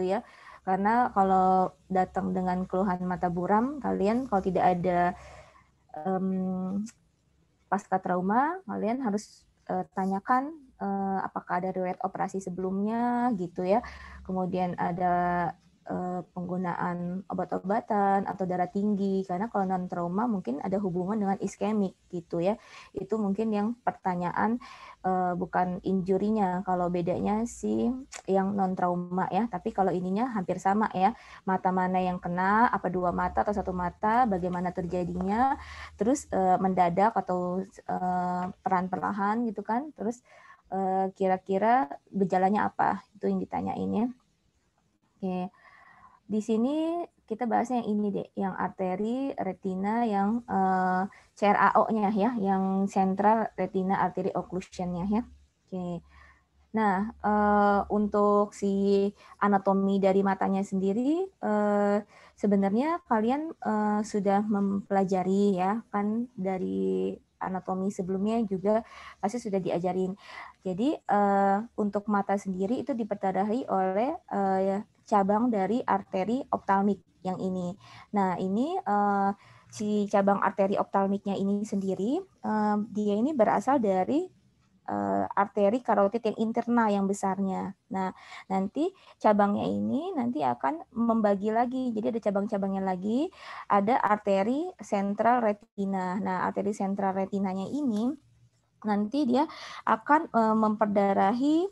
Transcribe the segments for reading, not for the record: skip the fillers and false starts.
ya. Karena kalau datang dengan keluhan mata buram, kalian kalau tidak ada pasca trauma, kalian harus tanyakan apakah ada riwayat operasi sebelumnya gitu ya. Kemudian ada penggunaan obat-obatan atau darah tinggi, karena kalau non trauma mungkin ada hubungan dengan iskemik gitu ya. Itu mungkin yang pertanyaan bukan injurinya, kalau bedanya sih yang non trauma ya, tapi kalau ininya hampir sama ya. Mata mana yang kena, apa 2 mata atau 1 mata, bagaimana terjadinya, terus mendadak atau peran perlahan gitu kan, terus kira-kira gejalanya apa, itu yang ditanyain ya. Oke. Di sini kita bahasnya yang ini deh, yang arteri retina yang CRAO-nya ya, yang central retina artery occlusion-nya ya. Oke. Nah, untuk si anatomi dari matanya sendiri, sebenarnya kalian sudah mempelajari ya, kan dari anatomi sebelumnya juga pasti sudah diajarin. Jadi untuk mata sendiri itu diperdarahi oleh cabang dari arteri optalmik yang ini. Nah, ini si cabang arteri optalmiknya ini sendiri, dia ini berasal dari arteri karotid yang interna yang besarnya. Nah, nanti cabangnya ini nanti akan membagi lagi. Jadi ada cabang-cabangnya lagi, ada arteri sentral retina. Nah, arteri sentral retinanya ini nanti dia akan memperdarahi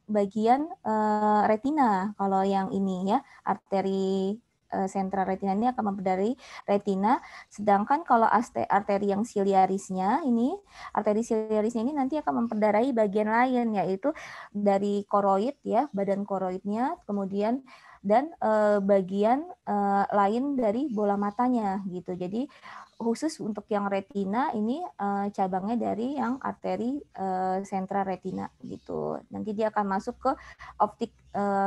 bagian retina. Kalau yang ini ya, arteri sentral retina ini akan memperdarahi retina, sedangkan kalau arteri yang siliarisnya ini, arteri siliarisnya ini nanti akan memperdarahi bagian lain, yaitu dari koroid ya, badan koroidnya, kemudian dan bagian lain dari bola matanya gitu. Jadi khusus untuk yang retina ini cabangnya dari yang arteri sentral retina gitu. Nanti dia akan masuk ke optik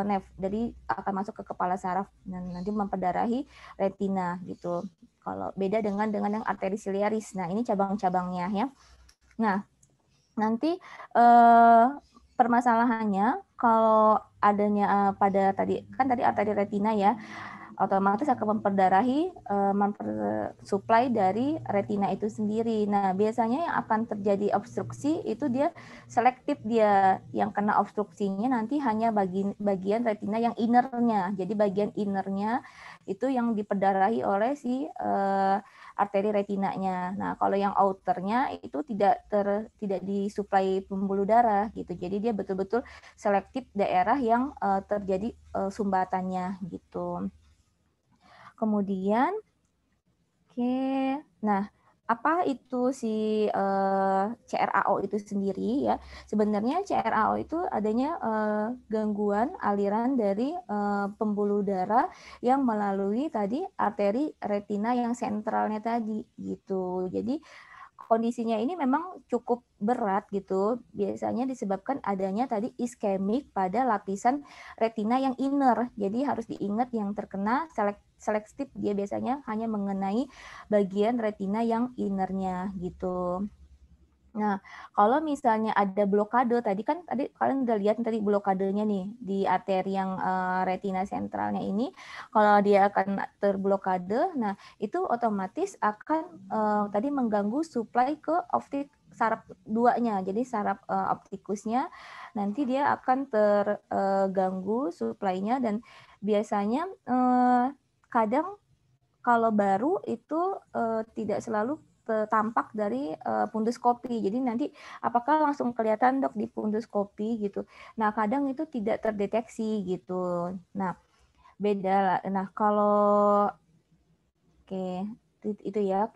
nerve, jadi akan masuk ke kepala saraf dan nanti memperdarahi retina gitu. Kalau beda dengan yang arteri siliaris. Nah, ini cabang-cabangnya ya. Nah, nanti permasalahannya kalau adanya pada tadi arteri retina ya, otomatis akan memperdarahi supply dari retina itu sendiri. Nah, biasanya yang akan terjadi obstruksi itu dia selektif, dia yang kena obstruksinya nanti hanya bagian retina yang innernya. Jadi bagian innernya itu yang diperdarahi oleh si arteri retinanya. Nah, kalau yang outernya itu tidak disuplai pembuluh darah gitu. Jadi dia betul-betul selektif daerah yang terjadi sumbatannya gitu. Kemudian, nah apa itu si CRAO itu sendiri ya? Sebenarnya CRAO itu adanya gangguan aliran dari pembuluh darah yang melalui tadi arteri retina yang sentralnya tadi gitu. Jadi kondisinya ini memang cukup berat gitu, biasanya disebabkan adanya tadi iskemik pada lapisan retina yang inner. Jadi harus diingat yang terkena selektif, dia biasanya hanya mengenai bagian retina yang innernya gitu. Nah, kalau misalnya ada blokade, tadi kalian udah lihat tadi blokadenya nih di arteri yang retina sentralnya ini, kalau dia akan terblokade, nah itu otomatis akan tadi mengganggu suplai ke optik saraf duanya. Jadi saraf optikusnya nanti dia akan terganggu suplainya, dan biasanya kadang kalau baru itu tidak selalu tampak dari punduskopi. Jadi nanti apakah langsung kelihatan dok di punduskopi gitu. Nah, kadang itu tidak terdeteksi gitu. Nah, beda lah. Nah, kalau itu ya,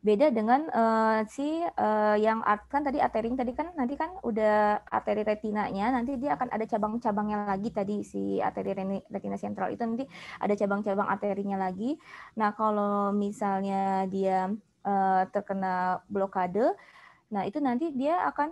beda dengan yang kan tadi arteri tadi kan nanti kan udah arteri retinanya, nanti dia akan ada cabang-cabangnya lagi, tadi si arteri retina sentral itu nanti ada cabang-cabang arterinya lagi. Nah, kalau misalnya dia terkena blokade, nah itu nanti dia akan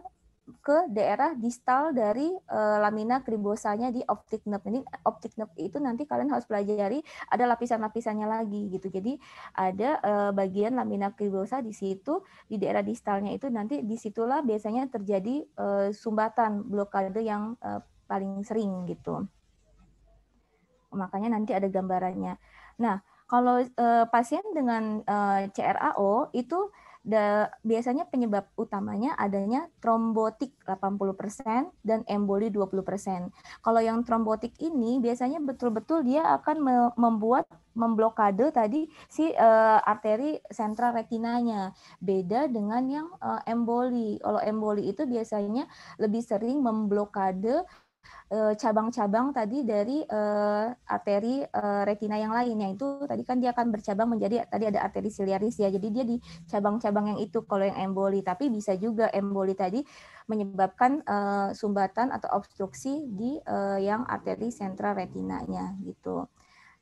ke daerah distal dari lamina cribbosanya di optic nerve. Jadi optic nerve itu nanti kalian harus pelajari ada lapisan-lapisannya lagi gitu. Jadi ada bagian lamina cribrosa di situ, di daerah distalnya itu nanti disitulah biasanya terjadi sumbatan blokade yang paling sering gitu. Makanya nanti ada gambarannya. Nah, kalau pasien dengan CRAO itu biasanya penyebab utamanya adanya trombotik 80% dan emboli 20%. Kalau yang trombotik ini biasanya betul-betul dia akan memblokade tadi si arteri sentral retinanya. Beda dengan yang emboli. Kalau emboli itu biasanya lebih sering memblokade cabang-cabang tadi dari arteri retina yang lain, yaitu tadi kan dia akan bercabang menjadi tadi ada arteri siliaris ya, jadi dia di cabang-cabang yang itu kalau yang emboli. Tapi bisa juga emboli tadi menyebabkan sumbatan atau obstruksi di yang arteri sentral retinanya gitu.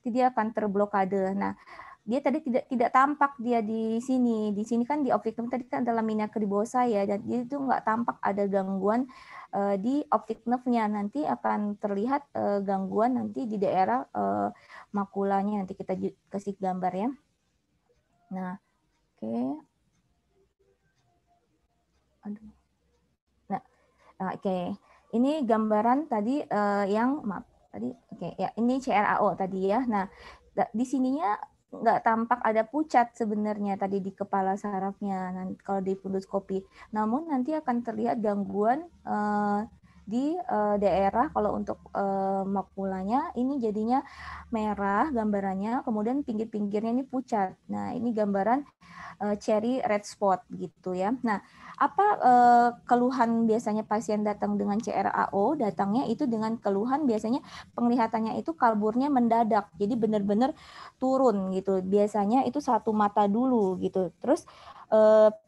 Jadi dia akan terblokade. Nah, dia tadi tidak tampak dia di sini. Di sini kan di optik tadi kan ada lamina cribosa ya, dan dia itu nggak tampak ada gangguan di optik nerve-nya. Nanti akan terlihat gangguan nanti di daerah makulanya. Nanti kita kasih gambar ya. Nah, oke. Aduh. Nah, oke. Ini gambaran tadi yang maaf tadi. Oke, ya ini CRAO tadi ya. Nah, di sininya nggak tampak ada pucat sebenarnya tadi di kepala sarafnya kalau di funduskopi. Namun nanti akan terlihat gangguan di daerah kalau untuk makulanya ini jadinya merah gambarannya, kemudian pinggir-pinggirnya ini pucat. Nah, ini gambaran cherry red spot gitu ya. Nah, apa keluhan biasanya pasien datang dengan CRAO? Datangnya itu dengan keluhan biasanya penglihatannya itu kalburnya mendadak. Jadi benar-benar turun gitu. Biasanya itu satu mata dulu gitu. Terus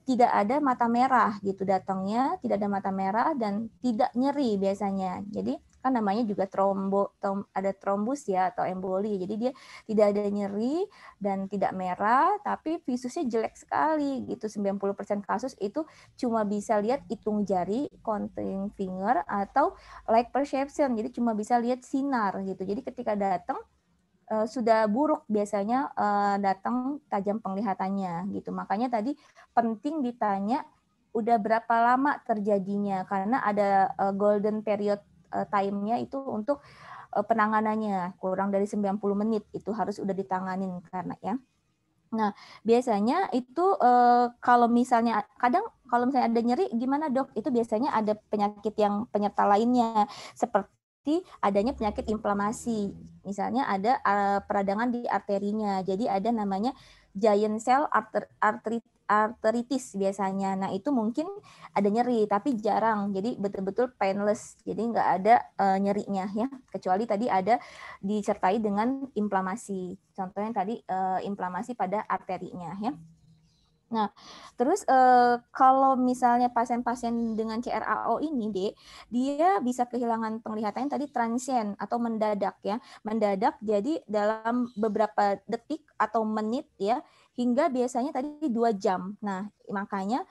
tidak ada mata merah gitu datangnya, tidak ada mata merah dan tidak nyeri biasanya. Jadi kan namanya juga ada trombus ya atau emboli. Jadi dia tidak ada nyeri dan tidak merah, tapi visusnya jelek sekali gitu. 90% kasus itu cuma bisa lihat hitung jari, counting finger atau light perception. Jadi cuma bisa lihat sinar gitu. Jadi ketika datang sudah buruk biasanya datang tajam penglihatannya gitu. Makanya tadi penting ditanya udah berapa lama terjadinya karena ada golden period time-nya itu untuk penanganannya kurang dari 90 menit itu harus udah ditanganin karena ya. Nah, biasanya itu kalau misalnya kadang kalau misalnya ada nyeri gimana dok? Itu biasanya ada penyakit yang penyerta lainnya seperti adanya penyakit inflamasi. Misalnya ada peradangan di arterinya. Jadi ada namanya giant cell arteritis biasanya. Nah, itu mungkin ada nyeri tapi jarang. Jadi betul-betul painless. Jadi nggak ada nyerinya ya. Kecuali tadi ada disertai dengan inflamasi. Contohnya tadi inflamasi pada arterinya ya. Nah, terus kalau misalnya pasien-pasien dengan CRAO ini, Dek, dia bisa kehilangan penglihatannya tadi transien atau mendadak ya. Mendadak jadi dalam beberapa detik atau menit ya, hingga biasanya tadi 2 jam. Nah, makanya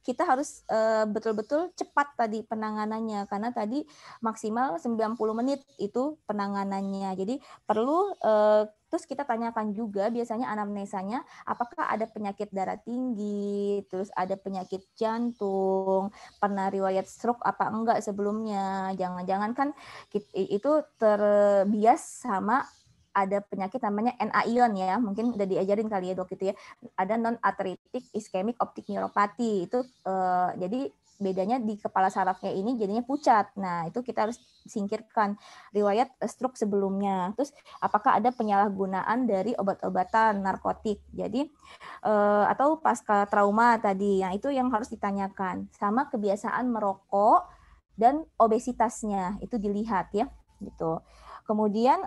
kita harus betul-betul cepat tadi penanganannya karena tadi maksimal 90 menit itu penanganannya. Jadi perlu terus kita tanyakan juga biasanya anamnesanya apakah ada penyakit darah tinggi, terus ada penyakit jantung, pernah riwayat stroke apa enggak sebelumnya. Jangan-jangan kan itu terbias sama ada penyakit namanya NAION ya, mungkin udah diajarin kali ya dok itu ya. Ada non-arthritic ischemic optic neuropathy itu jadi bedanya di kepala sarafnya ini jadinya pucat. Nah, itu kita harus singkirkan riwayat stroke sebelumnya. Terus apakah ada penyalahgunaan dari obat-obatan narkotik. Jadi atau pasca trauma tadi. Yang itu yang harus ditanyakan. Sama kebiasaan merokok dan obesitasnya itu dilihat ya, gitu. Kemudian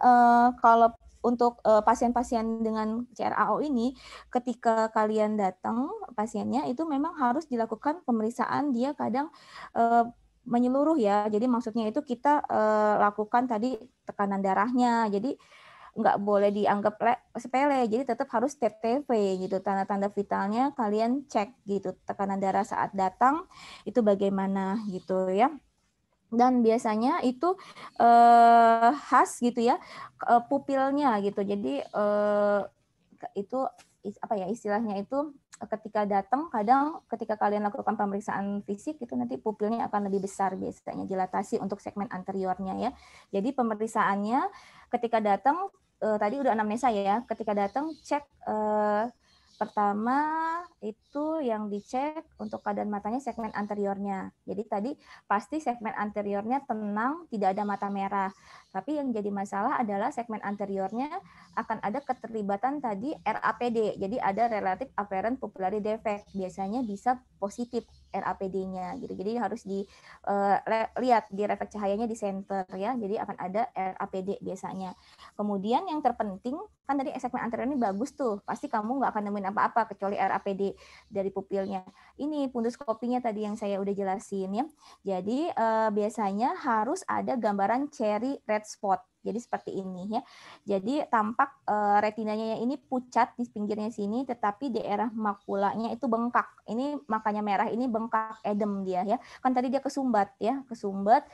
kalau untuk pasien-pasien dengan CRAO ini, ketika kalian datang pasiennya itu memang harus dilakukan pemeriksaan dia kadang menyeluruh ya. Jadi maksudnya itu kita lakukan tadi tekanan darahnya. Jadi nggak boleh dianggap sepele. Jadi tetap harus TTV gitu. Tanda-tanda vitalnya kalian cek gitu. Tekanan darah saat datang itu bagaimana gitu ya. Dan biasanya itu khas gitu ya pupilnya gitu. Jadi itu apa ya istilahnya itu ketika datang, kadang ketika kalian lakukan pemeriksaan fisik itu nanti pupilnya akan lebih besar biasanya, dilatasi untuk segmen anteriornya ya. Jadi pemeriksaannya ketika datang tadi udah anamnesa ya, ketika datang cek pertama itu yang dicek untuk keadaan matanya segmen anteriornya. Jadi tadi pasti segmen anteriornya tenang, tidak ada mata merah. Tapi yang jadi masalah adalah segmen anteriornya akan ada keterlibatan tadi RAPD. Jadi ada Relative Apparent Pupillary Defect. Biasanya bisa positif RAPD-nya gitu. Jadi harus lihat di refleks cahayanya di center ya. Jadi akan ada RAPD biasanya. Kemudian yang terpenting kan tadi segmen anterior ini bagus tuh. Pasti kamu nggak akan nemuin apa-apa kecuali RAPD dari pupilnya. Ini punduskopinya tadi yang saya udah jelasin ya. Jadi biasanya harus ada gambaran cherry red spot. Jadi seperti ini ya. Jadi tampak retinanya ini pucat di pinggirnya sini, tetapi daerah makulanya itu bengkak. Ini makanya merah ini bengkak, edem dia ya. Kan tadi dia kesumbat ya, kesumbat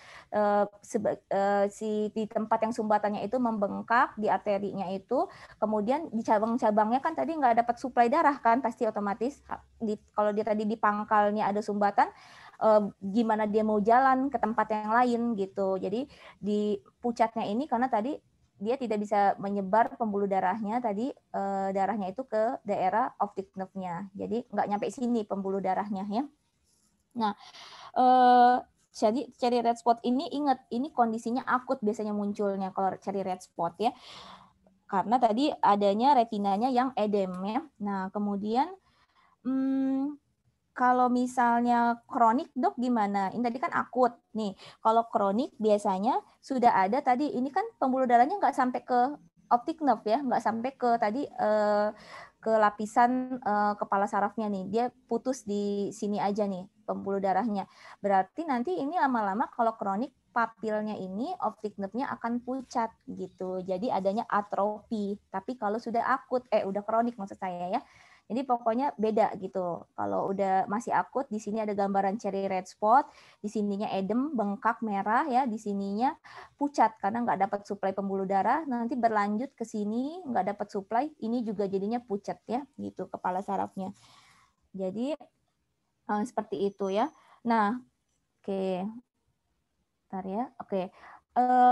di tempat yang sumbatannya itu membengkak di arterinya itu. Kemudian di cabang-cabangnya kan tadi nggak dapat suplai darah kan, pasti otomatis kalau dia tadi di pangkalnya ada sumbatan, gimana dia mau jalan ke tempat yang lain gitu. Jadi di pucatnya ini karena tadi dia tidak bisa menyebar pembuluh darahnya tadi darahnya itu ke daerah optic nerve-nya. Jadi nggak nyampe sini pembuluh darahnya ya. Nah, jadi cherry red spot ini ingat ini kondisinya akut biasanya munculnya kalau cherry red spot ya. Karena tadi adanya retinanya yang edem ya. Nah, kemudian kalau misalnya kronik dok gimana? Ini tadi kan akut nih. Kalau kronik biasanya sudah ada tadi ini kan pembuluh darahnya nggak sampai ke optic nerve ya, nggak sampai ke tadi ke lapisan kepala sarafnya nih. Dia putus di sini aja nih pembuluh darahnya. Berarti nanti ini lama-lama kalau kronik papilnya ini optic nerve-nya akan pucat gitu. Jadi adanya atrofi. Tapi kalau sudah akut udah kronik maksud saya ya. Jadi pokoknya beda gitu. Kalau udah masih akut, di sini ada gambaran cherry red spot, di sininya edem, bengkak, merah ya, di sininya pucat karena nggak dapat suplai pembuluh darah. Nanti berlanjut ke sini nggak dapat suplai, ini juga jadinya pucat ya, gitu kepala sarafnya. Jadi seperti itu ya. Nah, oke, bentar ya, oke.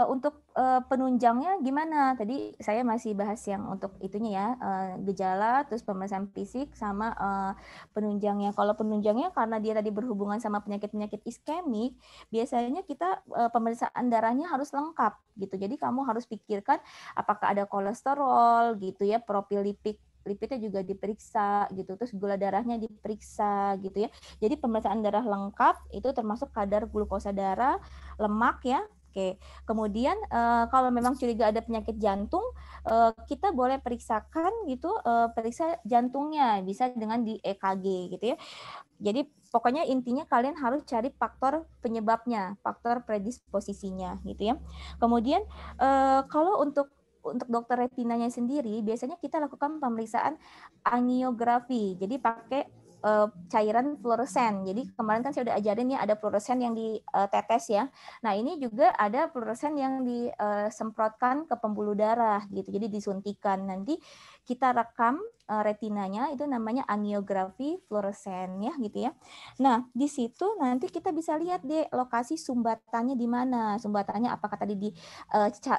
Untuk penunjangnya gimana? Tadi saya masih bahas yang untuk itunya ya, gejala, terus pemeriksaan fisik, sama penunjangnya. Kalau penunjangnya karena dia tadi berhubungan sama penyakit-penyakit iskemik, biasanya kita pemeriksaan darahnya harus lengkap gitu. Jadi kamu harus pikirkan apakah ada kolesterol gitu ya, profil lipidnya juga diperiksa gitu, terus gula darahnya diperiksa gitu ya. Jadi pemeriksaan darah lengkap itu termasuk kadar glukosa darah, lemak ya. Oke, kemudian kalau memang curiga ada penyakit jantung, kita boleh periksakan gitu, periksa jantungnya bisa dengan di EKG gitu ya. Jadi pokoknya intinya kalian harus cari faktor penyebabnya, faktor predisposisinya gitu ya. Kemudian kalau untuk dokter retinanya sendiri, biasanya kita lakukan pemeriksaan angiografi. Jadi pakai cairan fluoresen. Jadi kemarin kan saya udah ajarin ya ada fluoresen yang ditetes ya. Nah ini juga ada fluoresen yang disemprotkan ke pembuluh darah gitu. Jadi disuntikan. Nanti kita rekam retinanya itu namanya angiografi fluoresen ya gitu ya. Nah di situ nanti kita bisa lihat deh lokasi sumbatannya di mana. Sumbatannya apakah tadi di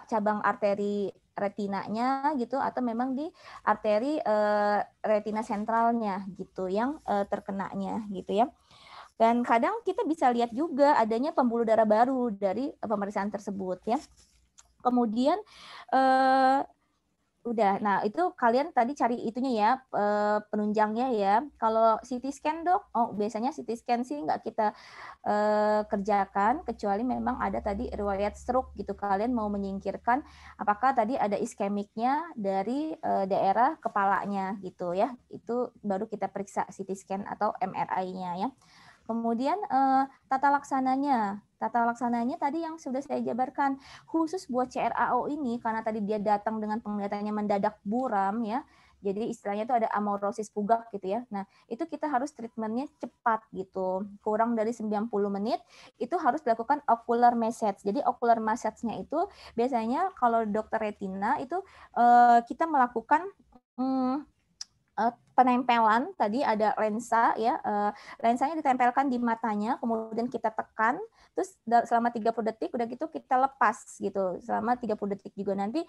cabang arteri retinanya gitu atau memang di arteri retina sentralnya gitu yang terkenanya gitu ya. Dan kadang kita bisa lihat juga adanya pembuluh darah baru dari pemeriksaan tersebut ya. Kemudian udah, nah itu kalian tadi cari itunya ya, penunjangnya ya. Kalau CT scan dok, biasanya CT scan sih nggak kita kerjakan, kecuali memang ada tadi riwayat stroke gitu. Kalian mau menyingkirkan apakah tadi ada iskemiknya dari daerah kepalanya gitu ya. Itu baru kita periksa CT scan atau MRI-nya ya. Kemudian tata laksananya tadi yang sudah saya jabarkan khusus buat CRAO ini karena tadi dia datang dengan penglihatannya mendadak buram ya. Jadi istilahnya itu ada amaurosis pugak gitu ya. Nah, itu kita harus treatmentnya cepat gitu. Kurang dari 90 menit itu harus dilakukan ocular massage. Jadi ocular massage-nya itu biasanya kalau dokter retina itu kita melakukan penempelan tadi ada lensa ya, lensanya ditempelkan di matanya, kemudian kita tekan, terus selama 30 detik, udah gitu kita lepas gitu selama 30 detik juga nanti,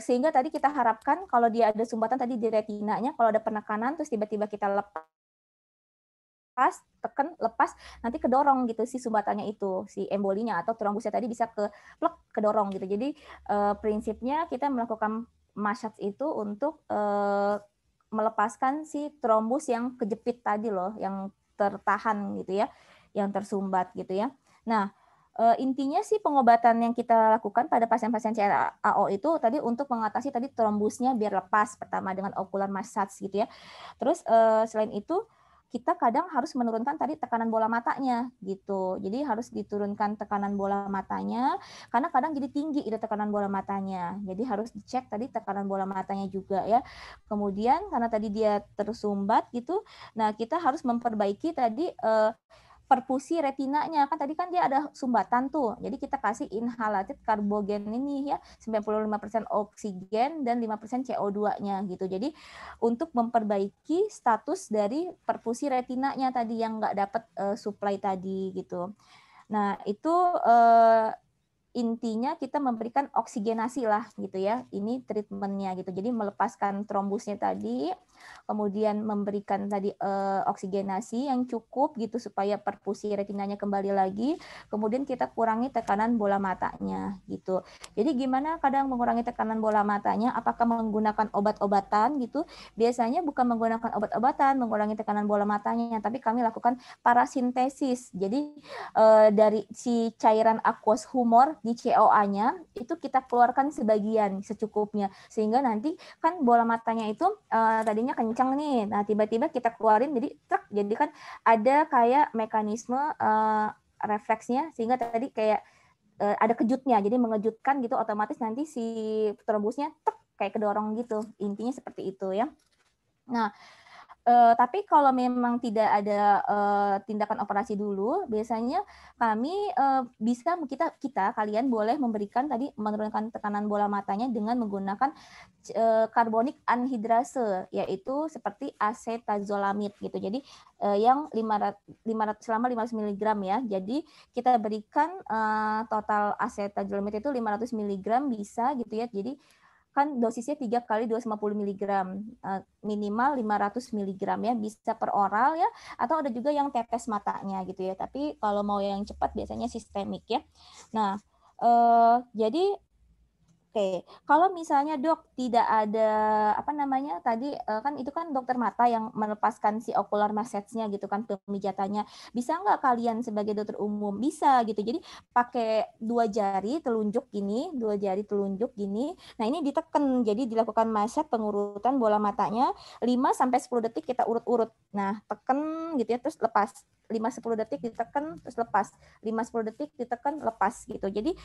sehingga tadi kita harapkan kalau dia ada sumbatan tadi di retinanya, kalau ada penekanan terus tiba-tiba kita lepas, tekan, lepas, nanti kedorong gitu si sumbatannya itu, si embolinya atau trombusnya tadi bisa plek, kedorong gitu. Jadi prinsipnya kita melakukan massage itu untuk melepaskan si trombus yang kejepit tadi loh, yang tertahan gitu ya, yang tersumbat gitu ya. Nah, intinya sih pengobatan yang kita lakukan pada pasien-pasien CRAO itu tadi untuk mengatasi tadi trombusnya biar lepas, pertama dengan ocular massage gitu ya. Terus selain itu kita kadang harus menurunkan tadi tekanan bola matanya gitu. Jadi harus diturunkan tekanan bola matanya karena kadang jadi tinggi itu tekanan bola matanya. Jadi harus dicek tadi tekanan bola matanya juga ya. Kemudian karena tadi dia tersumbat gitu, nah kita harus memperbaiki tadi perfusi retinanya, kan tadi kan dia ada sumbatan tuh, jadi kita kasih inhalated karbogen ini ya, 95% oksigen dan 5% CO2-nya gitu. Jadi untuk memperbaiki status dari perfusi retinanya tadi yang nggak dapat supply tadi gitu. Nah itu intinya kita memberikan oksigenasi lah gitu ya, ini treatmentnya gitu. Jadi melepaskan trombusnya tadi, kemudian memberikan tadi oksigenasi yang cukup gitu supaya perfusi retinanya kembali lagi, kemudian kita kurangi tekanan bola matanya gitu. Jadi gimana kadang mengurangi tekanan bola matanya, apakah menggunakan obat-obatan gitu? Biasanya bukan menggunakan obat-obatan mengurangi tekanan bola matanya, tapi kami lakukan parasintesis. Jadi dari si cairan aqueous humor di COA-nya itu kita keluarkan sebagian secukupnya, sehingga nanti kan bola matanya itu tadinya kencang nih, nah tiba-tiba kita keluarin jadi truk, jadi kan ada kayak mekanisme refleksnya sehingga tadi kayak ada kejutnya, jadi mengejutkan gitu, otomatis nanti si trombusnya truk, kayak kedorong gitu, intinya seperti itu ya. Nah tapi kalau memang tidak ada tindakan operasi dulu, biasanya kami bisa kalian boleh memberikan tadi menurunkan tekanan bola matanya dengan menggunakan karbonik anhidrase, yaitu seperti acetazolamid gitu. Jadi yang 500 selama 500 mg ya. Jadi kita berikan total acetazolamid itu 500 mg bisa gitu ya. Jadi kan dosisnya 3 kali 250 mg, minimal 500 mg ya, bisa per oral ya, atau ada juga yang tetes matanya gitu ya. Tapi kalau mau yang cepat biasanya sistemik ya. Nah, jadi oke, kalau misalnya dok tidak ada apa namanya tadi kan itu kan dokter mata yang melepaskan si ocular massage-nya gitu kan, pemijatannya. Bisa nggak kalian sebagai dokter umum? Bisa gitu. Jadi pakai 2 jari telunjuk gini. Nah, ini ditekan. Jadi dilakukan massage pengurutan bola matanya 5 sampai 10 detik kita urut-urut. Nah, tekan gitu ya terus lepas. 5-10 detik ditekan terus lepas. 5-10 detik ditekan lepas gitu. Jadi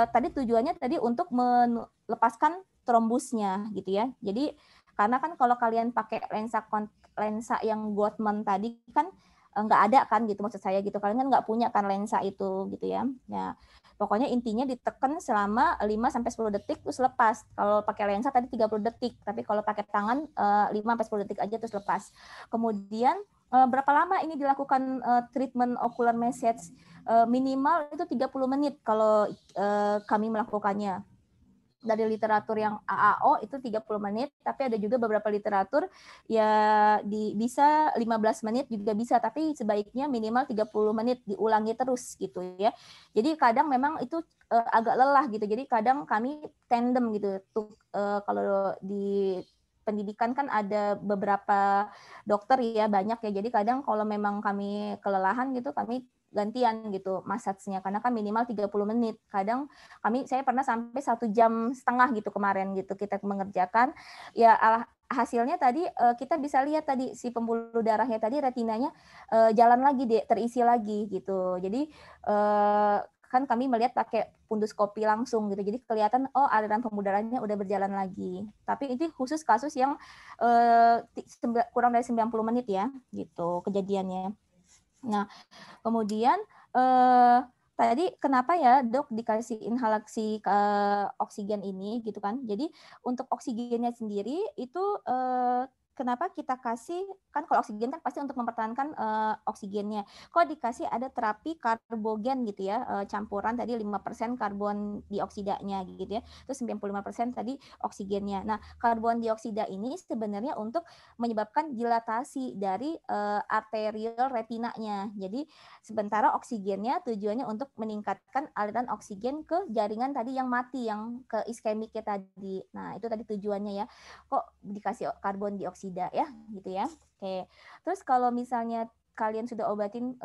tadi tujuannya tadi untuk melepaskan trombusnya gitu ya. Jadi karena kan kalau kalian pakai lensa yang Gottman tadi kan nggak ada kan gitu maksud saya gitu. Kalian kan nggak punya kan lensa itu gitu ya. Nah, pokoknya intinya ditekan selama 5 sampai 10 detik terus lepas. Kalau pakai lensa tadi 30 detik, tapi kalau pakai tangan 5 sampai 10 detik aja terus lepas. Kemudian berapa lama ini dilakukan treatment ocular massage? Minimal itu 30 menit kalau kami melakukannya. Dari literatur yang AAO itu 30 menit, tapi ada juga beberapa literatur ya bisa 15 menit juga bisa, tapi sebaiknya minimal 30 menit diulangi terus gitu ya. Jadi kadang memang itu agak lelah gitu. Jadi kadang kami tandem gitu. Kalau di pendidikan kan ada beberapa dokter ya banyak ya. Jadi kadang kalau memang kami kelelahan gitu, kami gantian gitu massage-nya karena kan minimal 30 menit. Kadang saya pernah sampai 1,5 jam gitu kemarin gitu kita mengerjakan. Ya hasilnya tadi kita bisa lihat tadi si pembuluh darahnya tadi retinanya jalan lagi terisi lagi gitu. Jadi kan kami melihat pakai punduskopi langsung gitu. Jadi kelihatan aliran pembuluh darahnya udah berjalan lagi. Tapi itu khusus kasus yang kurang dari 90 menit ya gitu kejadiannya. Nah, kemudian tadi kenapa ya dok dikasih inhalasi oksigen ini gitu kan? Jadi untuk oksigennya sendiri itu kenapa kita kasih, kan kalau oksigen kan pasti untuk mempertahankan oksigennya. Kok dikasih ada terapi karbogen gitu ya, campuran tadi 5% karbon dioksidanya gitu ya, terus 95% tadi oksigennya. Nah, karbon dioksida ini sebenarnya untuk menyebabkan dilatasi dari arterial retinanya. Jadi sementara oksigennya tujuannya untuk meningkatkan aliran oksigen ke jaringan tadi yang mati, yang ke iskemiknya tadi. Nah, itu tadi tujuannya ya. Kok dikasih karbon dioksida ya gitu ya. Oke. Terus kalau misalnya kalian sudah obatin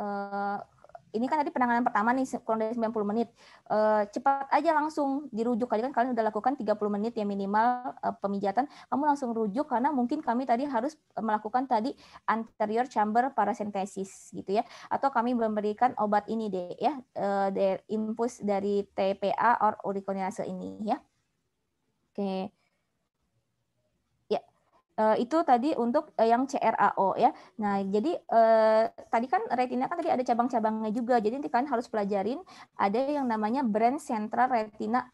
ini kan tadi penanganan pertama nih kurang dari 90 menit. Cepat aja langsung dirujuk. Tadi kan kalian udah lakukan 30 menit ya minimal pemijatan. Kamu langsung rujuk karena mungkin kami tadi harus melakukan tadi anterior chamber paracentesis gitu ya. Atau kami memberikan obat ini deh ya, infus dari TPA or uriconiase ini ya. Oke. Itu tadi untuk yang CRAO ya. Nah, jadi tadi kan retina kan tadi ada cabang-cabangnya juga. Jadi nanti kalian harus pelajarin ada yang namanya Branch Central Retina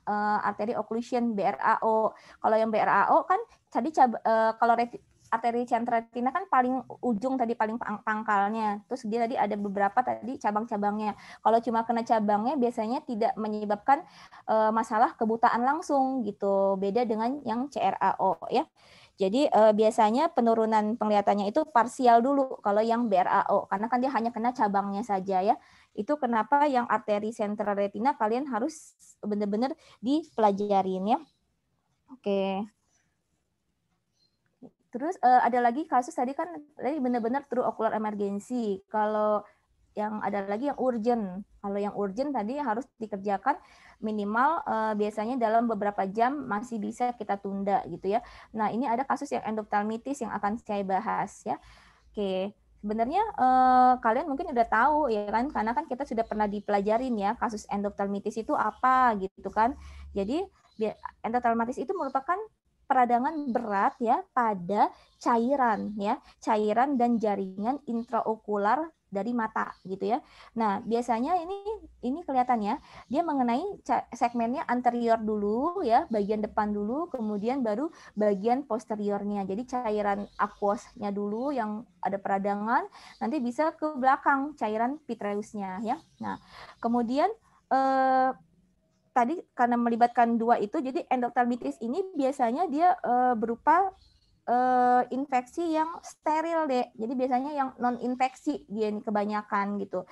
Artery Occlusion BRAO. Kalau yang BRAO kan tadi kalau arteri central retina kan paling ujung tadi, paling pangkalnya. Terus dia tadi ada beberapa tadi cabang-cabangnya. Kalau cuma kena cabangnya biasanya tidak menyebabkan masalah kebutaan langsung gitu. Beda dengan yang CRAO ya. Jadi biasanya penurunan penglihatannya itu parsial dulu kalau yang BRAO, karena kan dia hanya kena cabangnya saja ya. Itu kenapa yang arteri sentral retina kalian harus benar-benar dipelajarin ya. Oke. Terus ada lagi kasus tadi kan tadi benar-benar true ocular emergency. Kalau yang ada lagi yang urgent. Kalau yang urgent tadi harus dikerjakan minimal biasanya dalam beberapa jam masih bisa kita tunda gitu ya. Nah, ini ada kasus yang endophthalmitis yang akan saya bahas ya. Oke, sebenarnya kalian mungkin udah tahu ya kan, karena kan kita sudah pernah dipelajarin ya kasus endophthalmitis itu apa gitu kan. Jadi endophthalmitis itu merupakan peradangan berat ya pada cairan ya, cairan dan jaringan intraokular dari mata gitu ya. Nah, biasanya ini kelihatan ya, dia mengenai segmennya anterior dulu ya, bagian depan dulu, kemudian baru bagian posteriornya. Jadi cairan aqueousnya dulu yang ada peradangan, nanti bisa ke belakang cairan vitreusnya ya. Nah, kemudian tadi karena melibatkan dua itu, jadi endophthalmitis ini biasanya dia berupa infeksi yang steril deh. Jadi biasanya yang non infeksi dia ini kebanyakan gitu.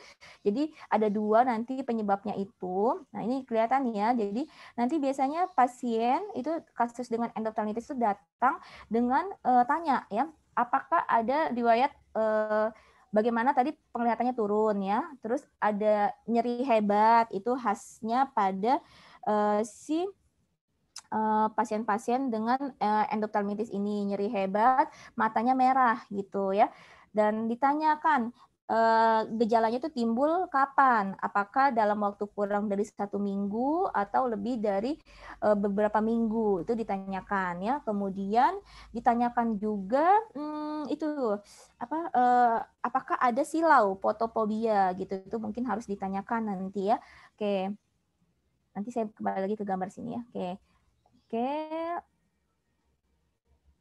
Jadi ada dua nanti penyebabnya itu. Nah, ini kelihatan ya. Jadi nanti biasanya pasien itu kasus dengan endophthalmitis itu datang dengan tanya ya, apakah ada riwayat bagaimana tadi penglihatannya turun ya. Terus ada nyeri hebat, itu khasnya pada si pasien-pasien dengan endophthalmitis ini, nyeri hebat, matanya merah gitu ya. Dan ditanyakan gejalanya itu timbul kapan? Apakah dalam waktu kurang dari 1 minggu atau lebih dari beberapa minggu? Itu ditanyakan ya. Kemudian ditanyakan juga itu apakah ada silau, fotofobia gitu. Itu mungkin harus ditanyakan nanti ya. Oke. Nanti saya kembali lagi ke gambar sini ya. Oke.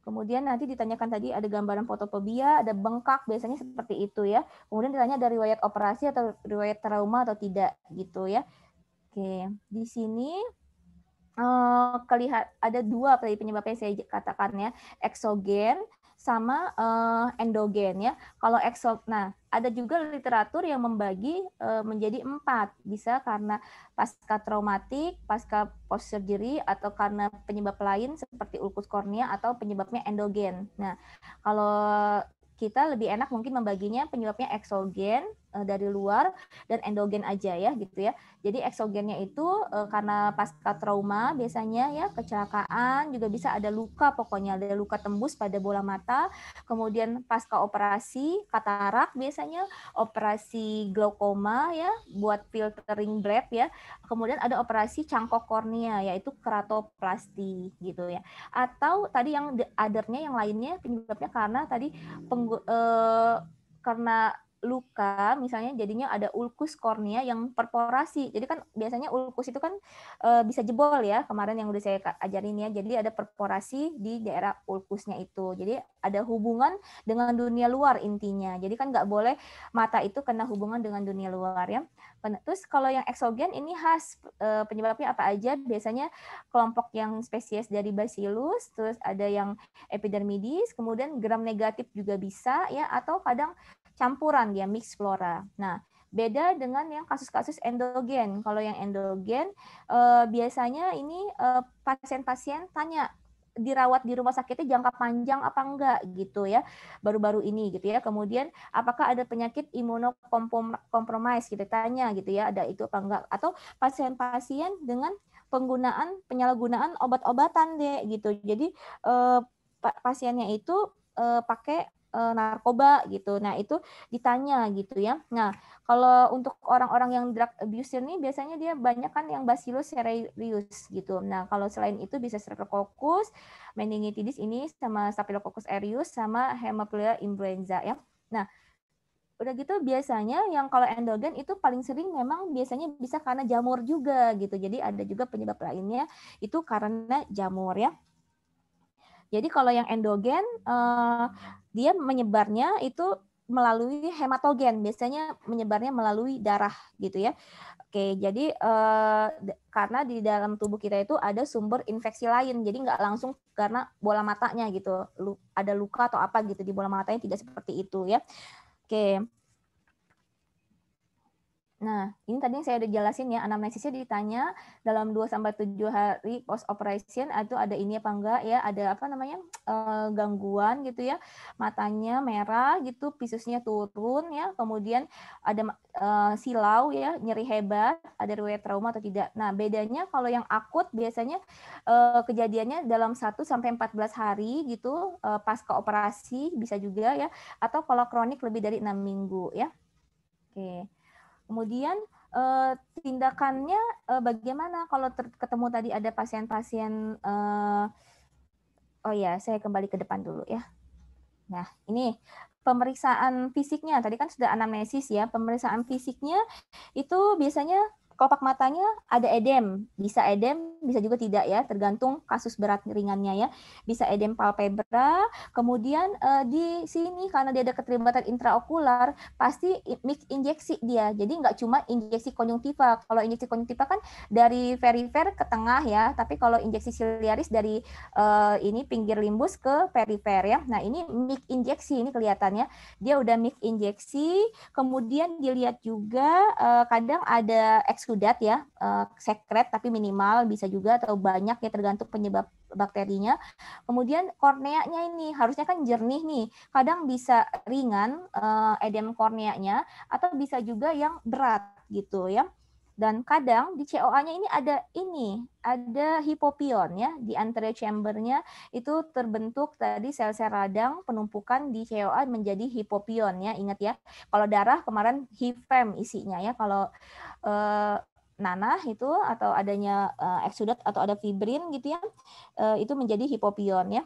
Kemudian nanti ditanyakan tadi ada gambaran fotofobia, ada bengkak, biasanya seperti itu ya. Kemudian ditanya ada riwayat operasi atau riwayat trauma atau tidak gitu ya. Oke, di sini ada dua penyebabnya saya katakan ya, eksogen sama endogen ya. Kalau nah ada juga literatur yang membagi menjadi 4, bisa karena pasca traumatik, pasca post surgery, atau karena penyebab lain seperti ulkus kornea atau penyebabnya endogen. Nah, kalau kita lebih enak mungkin membaginya penyebabnya eksogen dari luar dan endogen aja ya gitu ya. Jadi eksogennya itu karena pasca trauma biasanya ya, kecelakaan, juga bisa ada luka, pokoknya ada luka tembus pada bola mata. Kemudian pasca operasi katarak biasanya, operasi glaukoma ya buat filtering bleb ya. Kemudian ada operasi cangkok kornea yaitu keratoplasti gitu ya. Atau tadi yang othernya yang lainnya penyebabnya karena tadi karena luka, misalnya jadinya ada ulkus kornea yang perforasi. Jadi kan biasanya ulkus itu kan bisa jebol ya, kemarin yang udah saya ajarin ya. Jadi ada perforasi di daerah ulkusnya itu. Jadi ada hubungan dengan dunia luar intinya. Jadi kan nggak boleh mata itu kena hubungan dengan dunia luar ya. Terus kalau yang eksogen ini khas, penyebabnya apa aja? Biasanya kelompok yang spesies dari Bacillus, terus ada yang epidermidis, kemudian gram negatif juga bisa ya, atau kadang campuran dia mix flora. Nah, beda dengan yang kasus-kasus endogen. Kalau yang endogen biasanya ini pasien-pasien tanya dirawat di rumah sakitnya jangka panjang apa enggak gitu ya, baru-baru ini gitu ya. Kemudian apakah ada penyakit imunokompromis gitu, tanya gitu ya, ada itu apa enggak, atau pasien-pasien dengan penyalahgunaan obat-obatan deh gitu. Jadi pasiennya itu pakai narkoba gitu. Nah, itu ditanya gitu ya. Nah, kalau untuk orang-orang yang drug abuser nih biasanya dia banyak kan yang Bacillus cereus gitu. Nah, kalau selain itu bisa Streptococcus, meningitidis ini sama Staphylococcus aureus sama Haemophilus influenza ya. Nah, udah gitu biasanya yang kalau endogen itu paling sering memang biasanya bisa karena jamur juga gitu. Jadi ada juga penyebab lainnya itu karena jamur ya. Jadi kalau yang endogen dia menyebarnya itu melalui hematogen, biasanya menyebarnya melalui darah gitu ya. Oke, jadi karena di dalam tubuh kita itu ada sumber infeksi lain, jadi nggak langsung karena bola matanya gitu, ada luka atau apa gitu di bola matanya, tidak seperti itu ya. Oke. Nah, ini tadi yang saya udah jelasin ya, anamnesisnya ditanya dalam 2-7 hari post operation itu ada ini apa enggak ya, ada apa namanya gangguan gitu ya, matanya merah gitu, pisusnya turun ya, kemudian ada silau ya, nyeri hebat, ada riwayat trauma atau tidak. Nah, bedanya kalau yang akut biasanya kejadiannya dalam 1-14 hari gitu pasca operasi bisa juga ya, atau kalau kronik lebih dari 6 minggu ya. Oke. Kemudian tindakannya bagaimana kalau ketemu tadi ada pasien-pasien oh ya, saya kembali ke depan dulu ya. Nah, ini pemeriksaan fisiknya tadi kan sudah anamnesis ya. Pemeriksaan fisiknya itu biasanya kelopak matanya ada edem, bisa juga tidak ya, tergantung kasus berat ringannya ya. Bisa edem palpebra, kemudian di sini karena dia ada keterlibatan intraokular, pasti mix injeksi dia. Jadi nggak cuma injeksi konjungtiva. Kalau injeksi konjungtiva kan dari perifer ke tengah ya, tapi kalau injeksi siliaris dari ini pinggir limbus ke perifer ya. Nah, ini mix injeksi ini kelihatannya dia udah mix injeksi, kemudian dilihat juga kadang ada eksudat ya, sekret tapi minimal bisa juga atau banyak ya tergantung penyebab bakterinya. Kemudian korneanya ini harusnya kan jernih nih, kadang bisa ringan edem korneanya atau bisa juga yang berat gitu ya. Dan kadang di COA-nya ini ada hipopion ya, di anterior chamber-nya itu terbentuk tadi sel-sel radang penumpukan di COA menjadi hipopion ya, ingat ya. Kalau darah kemarin hifem isinya ya, kalau nanah itu atau adanya eksudat atau ada fibrin gitu ya, itu menjadi hipopion ya.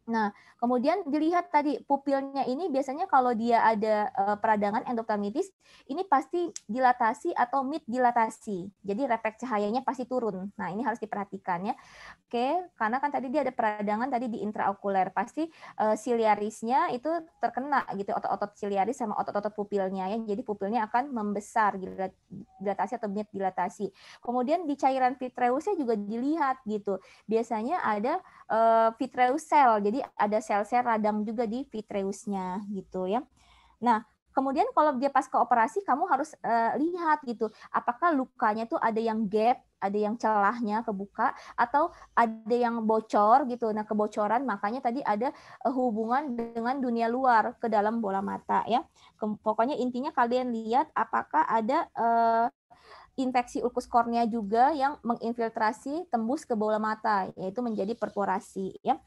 Nah, kemudian dilihat tadi pupilnya ini biasanya kalau dia ada peradangan endophthalmitis, ini pasti dilatasi atau mid dilatasi. Jadi refleks cahayanya pasti turun. Nah, ini harus diperhatikan ya. Oke, karena kan tadi dia ada peradangan tadi di intraokuler, pasti siliarisnya itu terkena gitu, otot-otot siliaris sama otot-otot pupilnya ya. Jadi pupilnya akan membesar, dilatasi atau mid dilatasi. Kemudian di cairan vitreusnya juga dilihat gitu. Biasanya ada vitreous cell. Jadi ada sel-sel radang juga di vitreusnya gitu ya. Nah, kemudian kalau dia pasca operasi kamu harus lihat gitu, apakah lukanya tuh ada yang gap, ada yang celahnya kebuka atau ada yang bocor gitu. Nah, kebocoran makanya tadi ada hubungan dengan dunia luar ke dalam bola mata ya. Pokoknya intinya kalian lihat apakah ada infeksi ulkus kornea juga yang menginfiltrasi tembus ke bola mata, yaitu menjadi perforasi ya.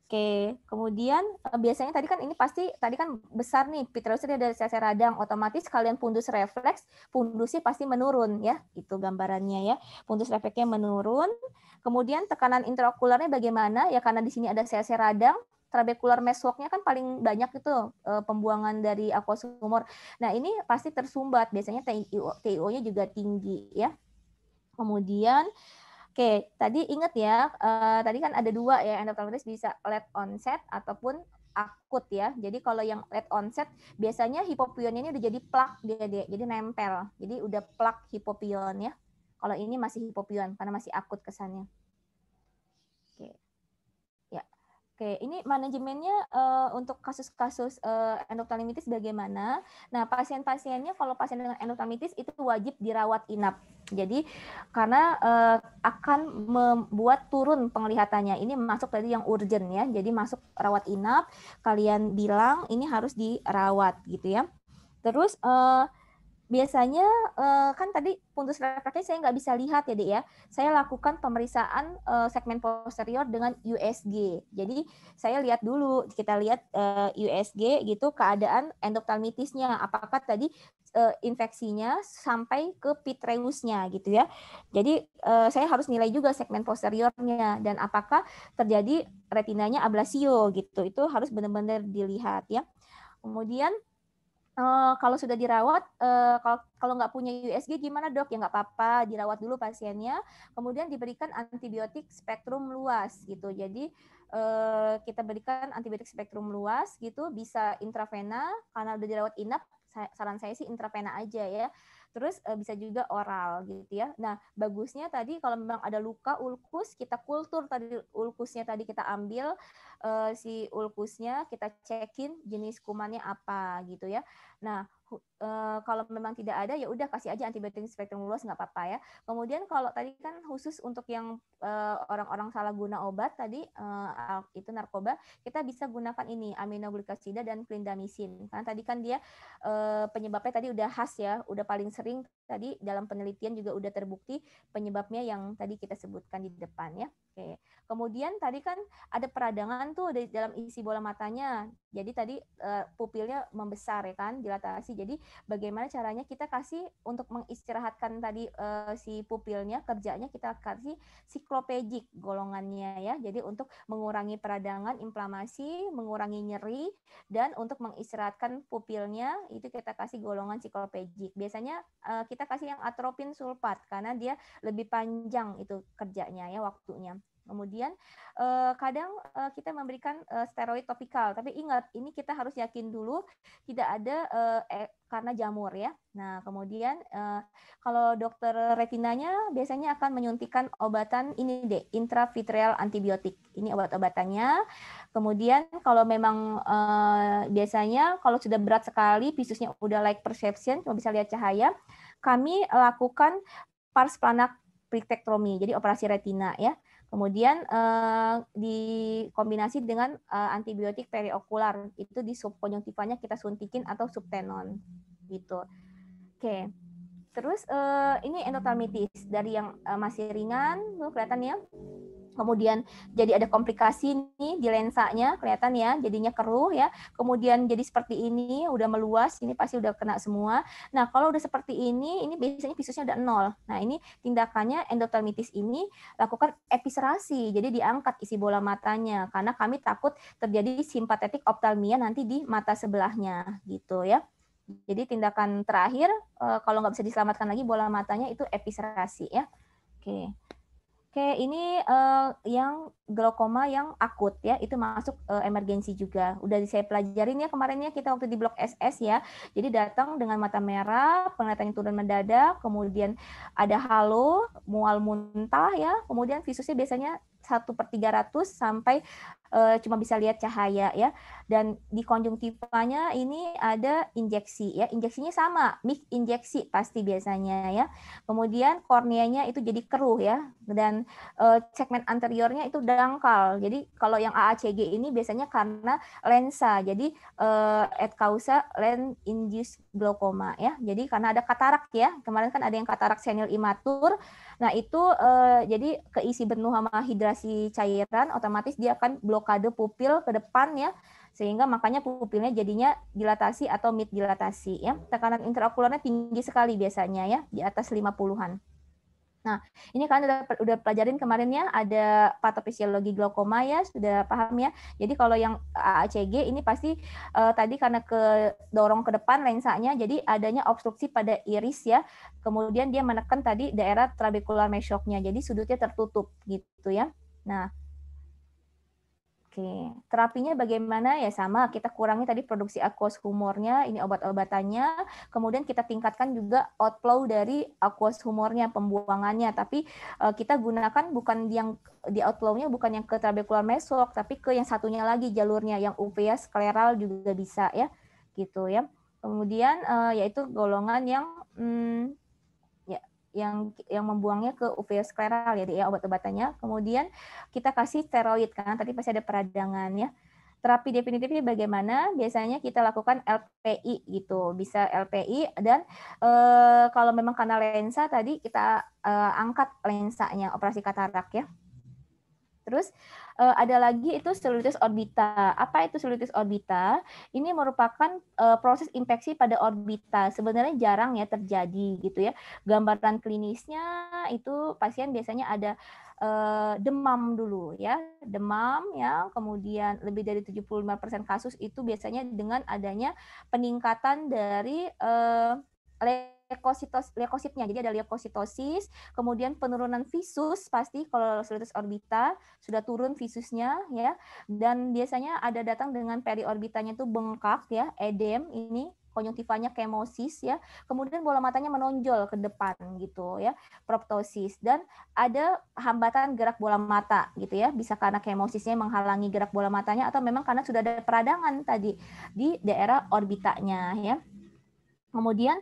Oke, kemudian biasanya tadi kan ini pasti tadi kan besar nih vitreusnya dari sel radang, otomatis kalian fundus refleks, fundusnya pasti menurun ya, itu gambarannya ya. Fundus refleksnya menurun. Kemudian tekanan intraokularnya bagaimana? Ya karena di sini ada sel radang, trabecular meshwork-nya kan paling banyak itu pembuangan dari aqueous humor. Nah, ini pasti tersumbat, biasanya TiO-nya juga tinggi ya. Kemudian oke, tadi ingat ya, tadi kan ada 2 ya, endophthalmitis bisa late onset ataupun akut ya. Jadi kalau yang late onset biasanya hipopionnya ini udah jadi plak dia, jadi nempel. Jadi udah plak hipopion ya. Kalau ini masih hipopion karena masih akut kesannya. Oke. Ya. Oke, ini manajemennya untuk kasus-kasus endophthalmitis bagaimana? Nah, pasien-pasiennya kalau pasien dengan endophthalmitis itu wajib dirawat inap. Jadi karena akan membuat turun penglihatannya. Ini masuk tadi yang urgent ya. Jadi masuk rawat inap, kalian bilang ini harus dirawat gitu ya. Terus biasanya kan tadi puntus refleksnya saya nggak bisa lihat ya, Dek ya. Saya lakukan pemeriksaan segmen posterior dengan USG. Jadi saya lihat dulu, kita lihat USG gitu keadaan endophthalmitisnya. Apakah tadi infeksinya sampai ke vitreusnya gitu ya. Jadi saya harus nilai juga segmen posteriornya dan apakah terjadi retinanya ablasio gitu. Itu harus benar-benar dilihat ya. Kemudian kalau sudah dirawat, kalau nggak punya USG gimana dok? Ya nggak apa-apa, dirawat dulu pasiennya, kemudian diberikan antibiotik spektrum luas gitu. Jadi kita berikan antibiotik spektrum luas gitu, bisa intravena, karena udah dirawat inap, saran saya sih intravena aja ya. Terus bisa juga oral gitu ya. Nah bagusnya tadi kalau memang ada luka ulkus, kita kultur tadi ulkusnya tadi kita ambil si ulkusnya, kita cekin jenis kumannya apa gitu ya. Nah, kalau memang tidak ada ya udah kasih aja antibiotik spektrum luas nggak apa-apa ya. Kemudian kalau tadi kan khusus untuk yang orang-orang salah guna obat tadi itu narkoba, kita bisa gunakan ini aminoglikosida dan clindamycin. Karena tadi kan dia penyebabnya tadi udah khas ya, udah paling sering tadi dalam penelitian juga udah terbukti penyebabnya yang tadi kita sebutkan di depan ya. Oke. Kemudian tadi kan ada peradangan tuh di dalam isi bola matanya. Jadi tadi pupilnya membesar ya kan, dilatasi. Jadi bagaimana caranya kita kasih untuk mengistirahatkan tadi si pupilnya, kerjanya kita kasih siklopegic golongannya ya. Jadi untuk mengurangi peradangan, inflamasi, mengurangi nyeri dan untuk mengistirahatkan pupilnya itu kita kasih golongan siklopegic. Biasanya kita kasih yang atropin sulfat karena dia lebih panjang itu kerjanya ya waktunya. Kemudian kadang kita memberikan steroid topikal, tapi ingat ini kita harus yakin dulu tidak ada karena jamur ya. Nah kemudian kalau dokter retinanya biasanya akan menyuntikkan obatan ini deh, intravitreal antibiotik. Ini obat-obatannya. Kemudian kalau memang biasanya kalau sudah berat sekali, visusnya udah light perception, cuma bisa lihat cahaya, kami lakukan pars plana vitrectomy, jadi operasi retina ya. Kemudian dikombinasi dengan antibiotik periokular, itu di subkonjungtivanya kita suntikin atau subtenon gitu. Oke. Terus ini endophthalmitis dari yang masih ringan, tuh kelihatan ya. Kemudian jadi ada komplikasi nih di lensanya, kelihatan ya, jadinya keruh ya. Kemudian jadi seperti ini, udah meluas, ini pasti udah kena semua. Nah, kalau udah seperti ini biasanya visusnya udah 0. Nah, ini tindakannya endophthalmitis ini lakukan episerasi, jadi diangkat isi bola matanya, karena kami takut terjadi simpatetik optalmia nanti di mata sebelahnya, gitu ya. Jadi tindakan terakhir, kalau nggak bisa diselamatkan lagi bola matanya itu episerasi ya. Oke. Oke, ini yang glaukoma yang akut ya, itu masuk emergensi juga. Udah saya pelajarin ya kemarinnya kita waktu di blok SS ya. Jadi datang dengan mata merah, penglihatannya turun mendadak, kemudian ada halo, mual muntah ya, kemudian visusnya biasanya 1/300 sampai cuma bisa lihat cahaya ya. Dan di konjungtivanya ini ada injeksi ya, injeksinya sama, mix injeksi pasti biasanya ya. Kemudian korneanya itu jadi keruh ya, dan segmen anteriornya itu dangkal. Jadi kalau yang AACG ini biasanya karena lensa, jadi et causa lens induced glaucoma ya. Jadi karena ada katarak ya, kemarin kan ada yang katarak senil imatur. Nah itu jadi keisi benuh sama hidrasi cairan, otomatis dia akan blokade pupil ke depan ya, sehingga makanya pupilnya jadinya dilatasi atau mid dilatasi ya. Tekanan intraokularnya tinggi sekali biasanya ya, di atas 50-an. Nah, ini kan udah pelajarin kemarin ya, ada patofisiologi glaukoma ya, sudah paham ya. Jadi kalau yang AACG ini pasti tadi karena dorong ke depan lensanya, jadi adanya obstruksi pada iris ya. Kemudian dia menekan tadi daerah trabecular meshocknya, jadi sudutnya tertutup gitu ya. Nah, oke, terapinya bagaimana? Ya sama, kita kurangi tadi produksi aqueous humornya, ini obat-obatannya, kemudian kita tingkatkan juga outflow dari aqueous humornya, pembuangannya, tapi kita gunakan bukan yang di outflow-nya bukan yang ke trabecular meshock, tapi ke yang satunya lagi jalurnya, yang uvea skleral juga bisa ya, gitu ya. Kemudian yaitu golongan yang yang membuangnya ke uvea skleral ya obat-obatannya. Kemudian kita kasih steroid kan tadi pasti ada peradangan ya. Terapi definitifnya bagaimana? Biasanya kita lakukan LPI gitu, bisa LPI dan kalau memang karena lensa tadi kita angkat lensanya, operasi katarak ya. Terus ada lagi itu cellulitis orbita. Apa itu cellulitis orbita? Ini merupakan proses infeksi pada orbita. Sebenarnya jarang ya terjadi gitu ya. Gambaran klinisnya itu pasien biasanya ada demam dulu ya, demam ya, kemudian lebih dari 75% kasus itu biasanya dengan adanya peningkatan dari leukositnya. Jadi ada leukositosis, kemudian penurunan visus pasti kalau cellulitis orbita sudah turun visusnya ya, dan biasanya ada datang dengan periorbitanya itu bengkak ya, edem ini konjungtivanya kemosis ya, kemudian bola matanya menonjol ke depan gitu ya, proptosis, dan ada hambatan gerak bola mata gitu ya, bisa karena kemosisnya menghalangi gerak bola matanya atau memang karena sudah ada peradangan tadi di daerah orbitanya ya. Kemudian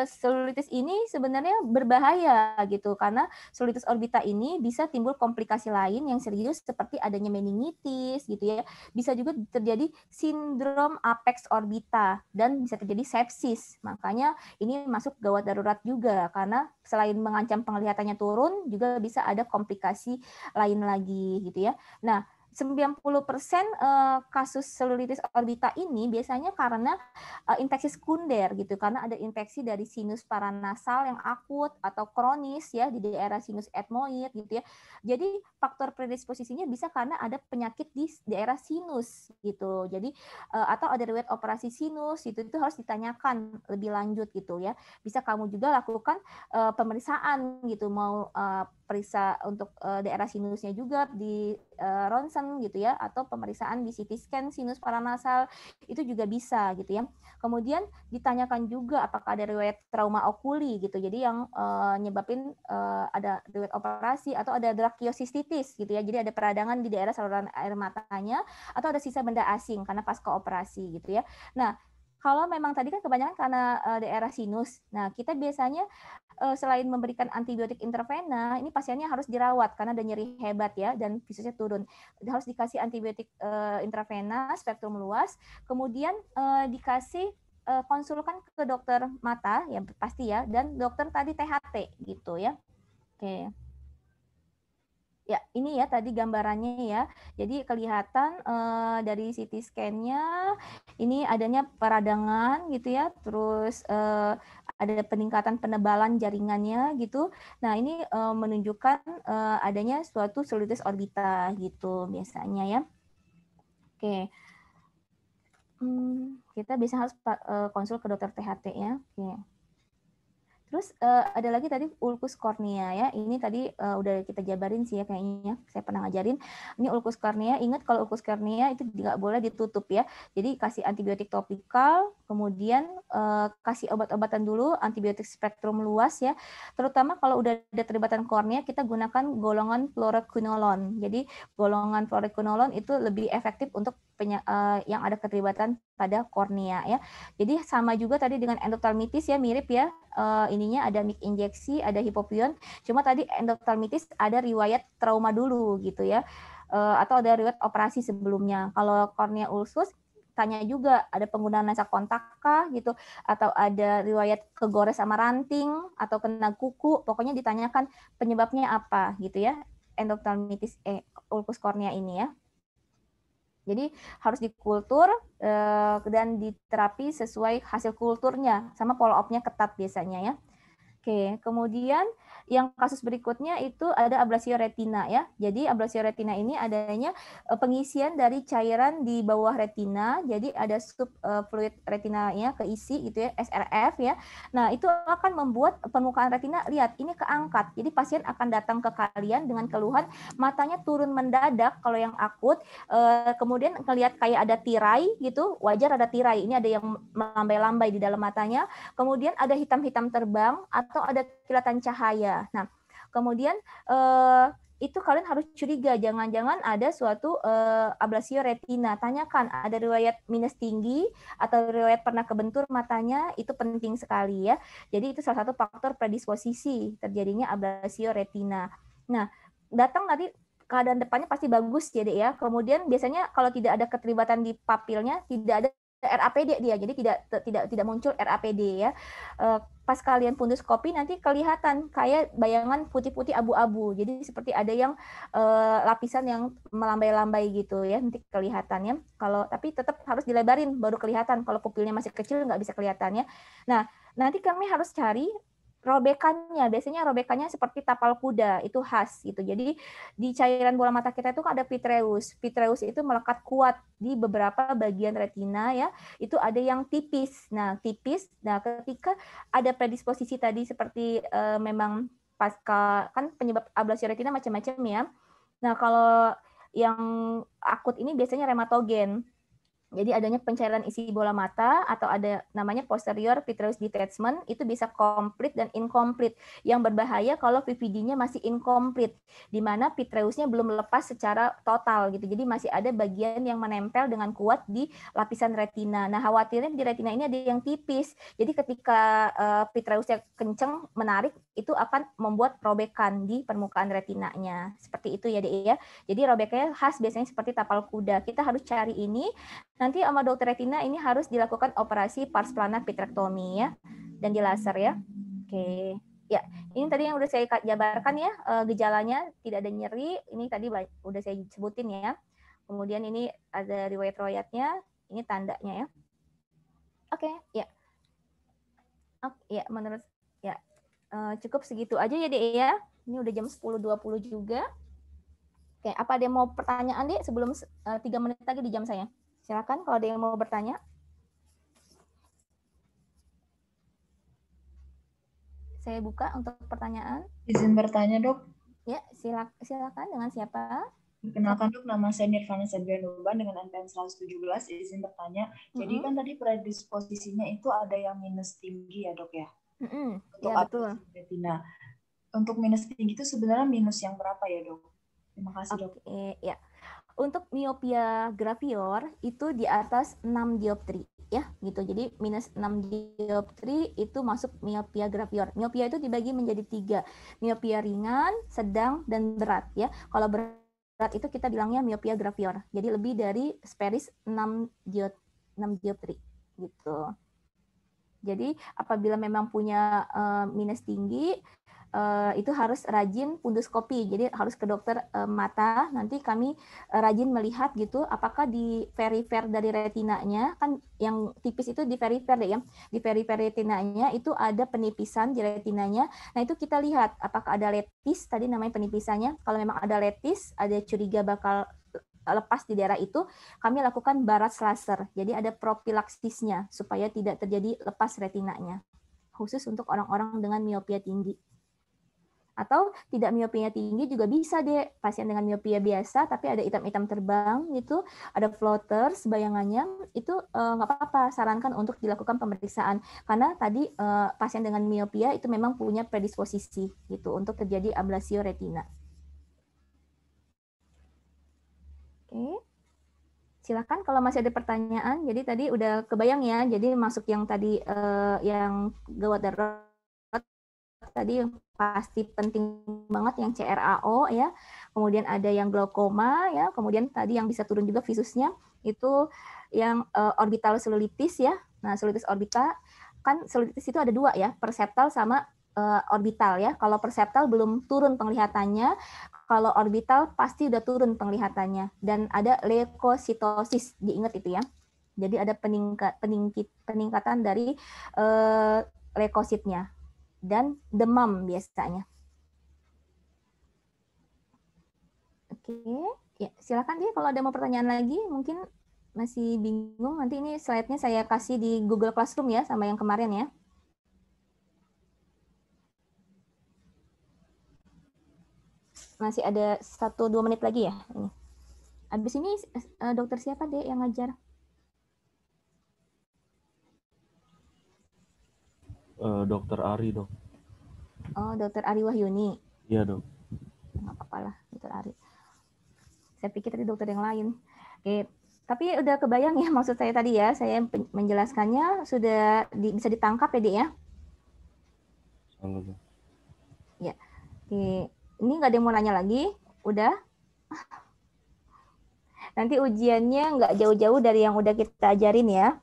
cellulitis ini sebenarnya berbahaya gitu karena cellulitis orbita ini bisa timbul komplikasi lain yang serius seperti adanya meningitis gitu ya. Bisa juga terjadi sindrom apex orbita dan bisa terjadi sepsis. Makanya ini masuk gawat darurat juga karena selain mengancam penglihatannya turun juga bisa ada komplikasi lain lagi gitu ya. Nah, 90% kasus cellulitis orbita ini biasanya karena infeksi sekunder gitu karena ada infeksi dari sinus paranasal yang akut atau kronis ya di daerah sinus etmoid gitu ya. Jadi faktor predisposisinya bisa karena ada penyakit di daerah sinus gitu. Jadi atau ada riwayat operasi sinus itu harus ditanyakan lebih lanjut gitu ya. Bisa kamu juga lakukan pemeriksaan gitu, mau periksa untuk daerah sinusnya juga di ronsen gitu ya, atau pemeriksaan di CT scan sinus paranasal itu juga bisa gitu ya. Kemudian ditanyakan juga apakah ada riwayat trauma okuli gitu, jadi yang nyebabin ada riwayat operasi atau ada drakiosistitis gitu ya, jadi ada peradangan di daerah saluran air matanya atau ada sisa benda asing karena pasca operasi gitu ya. Nah, kalau memang tadi kan kebanyakan karena daerah sinus, nah kita biasanya selain memberikan antibiotik intravena, ini pasiennya harus dirawat karena ada nyeri hebat ya dan visusnya turun. Harus dikasih antibiotik intravena spektrum luas, kemudian dikasih konsulkan ke dokter mata ya pasti ya, dan dokter tadi THT gitu ya. Oke. Ya, ini ya tadi gambarannya ya. Jadi kelihatan dari CT scan-nya ini adanya peradangan gitu ya, terus ada peningkatan penebalan jaringannya gitu. Nah, ini menunjukkan adanya suatu cellulitis orbita gitu biasanya ya. Oke. Kita bisa harus konsul ke dokter THT ya. Oke. Terus ada lagi tadi ulkus kornea ya. Ini tadi udah kita jabarin sih ya kayaknya. Saya pernah ngajarin. Ini ulkus kornea. Ingat kalau ulkus kornea itu nggak boleh ditutup ya. Jadi kasih antibiotik topikal, kemudian kasih obat-obatan dulu, antibiotik spektrum luas ya. Terutama kalau udah ada terlibatan kornea, kita gunakan golongan fluoroquinolone. Jadi golongan fluoroquinolone itu lebih efektif untuk yang ada keterlibatan pada kornea ya. Jadi sama juga tadi dengan endophthalmitis ya, mirip ya. Ininya ada mik injeksi, ada hipopion. Cuma tadi endophthalmitis ada riwayat trauma dulu gitu ya. Atau ada riwayat operasi sebelumnya. Kalau kornea ulkus tanya juga ada penggunaan lensa kontak kah gitu, atau ada riwayat kegores sama ranting atau kena kuku, pokoknya ditanyakan penyebabnya apa gitu ya, endophthalmitis ulkus kornea ini ya. Jadi harus dikultur dan diterapi sesuai hasil kulturnya, sama follow up-nya ketat biasanya ya. Oke, kemudian yang kasus berikutnya itu ada ablasio retina ya. Jadi ablasio retina ini adanya pengisian dari cairan di bawah retina. Jadi ada subfluid retinanya keisi gitu ya, SRF ya. Nah, itu akan membuat permukaan retina lihat ini keangkat. Jadi pasien akan datang ke kalian dengan keluhan matanya turun mendadak kalau yang akut, kemudian ngelihat kayak ada tirai gitu, wajar ada tirai. Ini ada yang melambai-lambai di dalam matanya. Kemudian ada hitam-hitam terbang atau ada kilatan cahaya. Nah, kemudian itu kalian harus curiga, jangan-jangan ada suatu ablasio retina. Tanyakan, ada riwayat minus tinggi atau riwayat pernah kebentur matanya, itu penting sekali ya. Jadi itu salah satu faktor predisposisi terjadinya ablasio retina. Nah, datang nanti keadaan depannya pasti bagus ya, Dek ya. Kemudian biasanya kalau tidak ada keterlibatan di papilnya, tidak ada RAPD dia, jadi tidak muncul RAPD ya. Pas kalian punduskopi nanti kelihatan kayak bayangan putih-putih abu-abu. Jadi seperti ada yang lapisan yang melambai-lambai gitu ya, nanti kelihatannya. Kalau tapi tetap harus dilebarin baru kelihatan. Kalau pupilnya masih kecil nggak bisa kelihatannya. Nah, nanti kami harus cari robekannya. Biasanya robekannya seperti tapal kuda, itu khas gitu. Jadi di cairan bola mata kita itu ada vitreus. Vitreus itu melekat kuat di beberapa bagian retina ya. Itu ada yang tipis. Nah, tipis. Nah, ketika ada predisposisi tadi seperti memang pasca kan penyebab ablasio retina macam-macam ya. Nah, kalau yang akut ini biasanya rematogen. Jadi adanya pencairan isi bola mata atau ada namanya posterior vitreous detachment, itu bisa komplit dan incomplete. Yang berbahaya kalau VVD-nya masih incomplete, di mana vitreusnya belum lepas secara total gitu. Jadi masih ada bagian yang menempel dengan kuat di lapisan retina. Nah, khawatirnya di retina ini ada yang tipis. Jadi ketika vitreusnya kenceng menarik, itu akan membuat robekan di permukaan retinanya. Seperti itu ya, Dek ya. Jadi robekannya khas biasanya seperti tapal kuda. Kita harus cari ini. Nanti sama dokter retina ini harus dilakukan operasi pars plana vitrektomi ya, dan di laser ya. Oke, ya ini tadi yang udah saya jabarkan ya, gejalanya tidak ada nyeri, ini tadi udah saya sebutin ya. Kemudian ini ada riwayat-riwayatnya, ini tandanya ya. Oke, ya. Oke, ya menurut ya cukup segitu aja ya Dek ya. Ini udah jam 10.20 juga. Oke, apa ada yang mau pertanyaan Dek sebelum 3 menit lagi di jam saya? Silakan kalau ada yang mau bertanya. Saya buka untuk pertanyaan. Izin bertanya, Dok. Ya, silakan. Dengan siapa? Perkenalkan, Dok, nama saya Nirvana Sabrianuban dengan NPM 117. Izin bertanya. Jadi kan tadi predisposisinya itu ada yang minus tinggi ya, Dok ya? Untuk ya, betul. Retina. Untuk minus tinggi itu sebenarnya minus yang berapa ya, Dok? Terima kasih, Dok. Oke, ya. Untuk miopia gravior itu di atas 6 dioptri ya gitu. Jadi minus 6 dioptri itu masuk miopia gravior. Miopia itu dibagi menjadi 3. Miopia ringan, sedang, dan berat ya. Kalau berat itu kita bilangnya miopia gravior. Jadi lebih dari speris 6 dioptri gitu. Jadi apabila memang punya minus tinggi, itu harus rajin punduskopi. Jadi harus ke dokter mata. Nanti kami rajin melihat gitu, apakah di perifer dari retinanya, kan yang tipis itu di perifer deh ya. Di perifer retinanya itu ada penipisan di retinanya. Nah itu kita lihat apakah ada letis, tadi namanya penipisannya. Kalau memang ada letis, ada curiga bakal lepas di daerah itu, kami lakukan Barrett's laser. Jadi ada profilaksisnya supaya tidak terjadi lepas retinanya. Khusus untuk orang-orang dengan miopia tinggi. Atau tidak miopianya tinggi juga bisa deh, pasien dengan miopia biasa tapi ada hitam-hitam terbang gitu, ada floaters bayangannya, itu nggak apa-apa, sarankan untuk dilakukan pemeriksaan karena tadi pasien dengan miopia itu memang punya predisposisi gitu untuk terjadi ablasio retina. Oke. Silakan kalau masih ada pertanyaan. Jadi tadi udah kebayang ya, jadi masuk yang tadi yang gawat darurat tadi pasti penting banget yang CRAO ya, kemudian ada yang glaukoma ya, kemudian tadi yang bisa turun juga visusnya itu yang orbital selulitis ya. Nah, selulitis orbital kan selulitis itu ada 2 ya, perseptal sama orbital ya. Kalau perseptal belum turun penglihatannya, kalau orbital pasti udah turun penglihatannya, dan ada leukositosis, diingat itu ya. Jadi ada peningkatan dari leukositnya dan demam biasanya. Oke, ya silakan dia kalau ada mau pertanyaan lagi, mungkin masih bingung, nanti ini slide-nya saya kasih di Google Classroom ya, sama yang kemarin ya. Masih ada 1-2 menit lagi ya. Ini. Habis ini dokter siapa deh yang ngajar? Dokter Ari, dok. Oh, dokter Ari Wahyuni. Iya, dok. Nggak apa-apa lah, dokter Ari. Saya pikir tadi dokter yang lain. Oke, tapi udah kebayang ya maksud saya tadi ya. Saya menjelaskannya sudah bisa ditangkap ya, Dek ya? Salah, dok. Ya. Oke, ini nggak ada yang mau nanya lagi? Udah? Nanti ujiannya nggak jauh-jauh dari yang udah kita ajarin ya.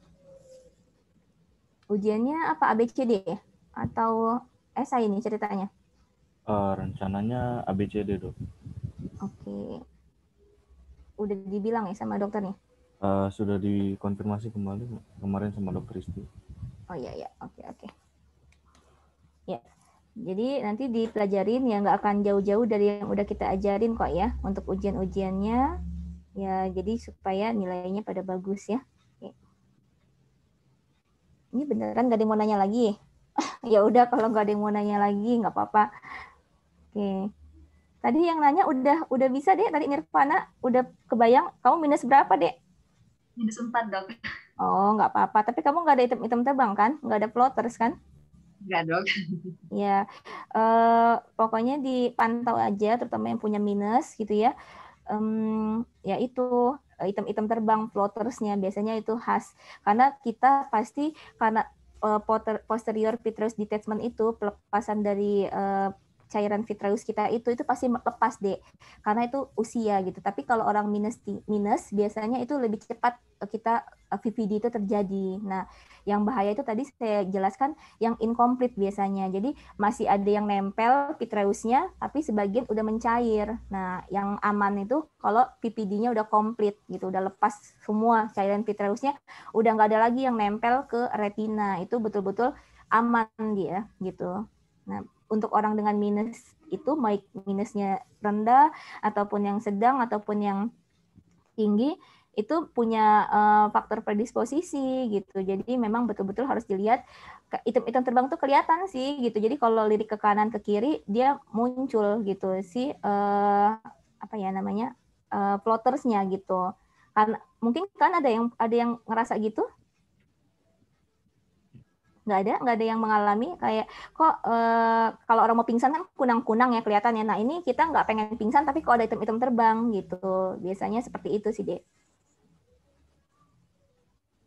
Ujiannya apa ABCD ya? Atau esai ini ceritanya? Rencananya ABCD, dok. Oke. Udah dibilang ya sama dokter nih? Sudah dikonfirmasi kemarin sama dokter Isti. Oh iya, ya. Oke. Ya. Jadi nanti dipelajarin ya, nggak akan jauh-jauh dari yang udah kita ajarin kok ya untuk ujian-ujiannya ya, jadi supaya nilainya pada bagus ya. Oke. Ini beneran nggak ada yang mau nanya lagi? Ya udah kalau nggak ada yang mau nanya lagi nggak apa-apa. Oke. Tadi yang nanya udah bisa deh tadi Nirvana, udah kebayang kamu minus berapa deh? Minus 4 dok. Oh nggak apa-apa, tapi kamu nggak ada item-item terbang kan? Nggak ada plotters kan? Enggak dok. Ya, pokoknya dipantau aja, terutama yang punya minus gitu ya. Ya itu item-item terbang flottersnya biasanya itu khas karena kita pasti karena posterior vitreous detachment itu pelepasan dari cairan vitreous kita itu pasti lepas deh karena itu usia gitu. Tapi kalau orang minus biasanya itu lebih cepat kita VVD itu terjadi. Nah, yang bahaya itu tadi saya jelaskan yang incomplete biasanya. Jadi masih ada yang nempel vitreusnya tapi sebagian udah mencair. Nah, yang aman itu kalau PPD-nya udah komplit gitu, udah lepas semua cairan vitreusnya, udah nggak ada lagi yang nempel ke retina. Itu betul-betul aman dia gitu. Nah, untuk orang dengan minus itu baik minusnya rendah ataupun yang sedang ataupun yang tinggi itu punya faktor predisposisi gitu. Jadi memang betul-betul harus dilihat item-item terbang tuh kelihatan sih gitu. Jadi kalau lirik ke kanan ke kiri dia muncul gitu sih apa ya namanya plottersnya gitu. Karena mungkin kan ada yang ngerasa gitu. Nggak ada yang mengalami kayak kok kalau orang mau pingsan kan kunang-kunang ya kelihatannya. Nah ini kita nggak pengen pingsan tapi kok ada item-item terbang gitu. Biasanya seperti itu sih, Dek.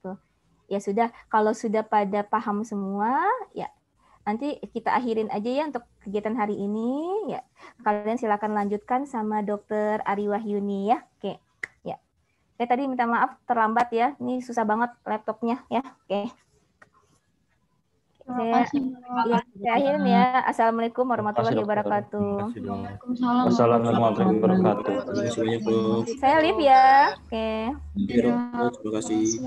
Tuh. Ya sudah, kalau sudah pada paham semua, ya nanti kita akhirin aja ya untuk kegiatan hari ini. Ya kalian silakan lanjutkan sama Dokter Ari Wahyuni ya. Oke, ya. Tadi minta maaf terlambat ya. Ini susah banget laptopnya ya. Oke. Saya akhirin ya. Assalamualaikum warahmatullahi wabarakatuh. Assalamualaikum warahmatullahi wabarakatuh. Terima kasih banyak, Dok. Saya live ya. Oke. Terima kasih.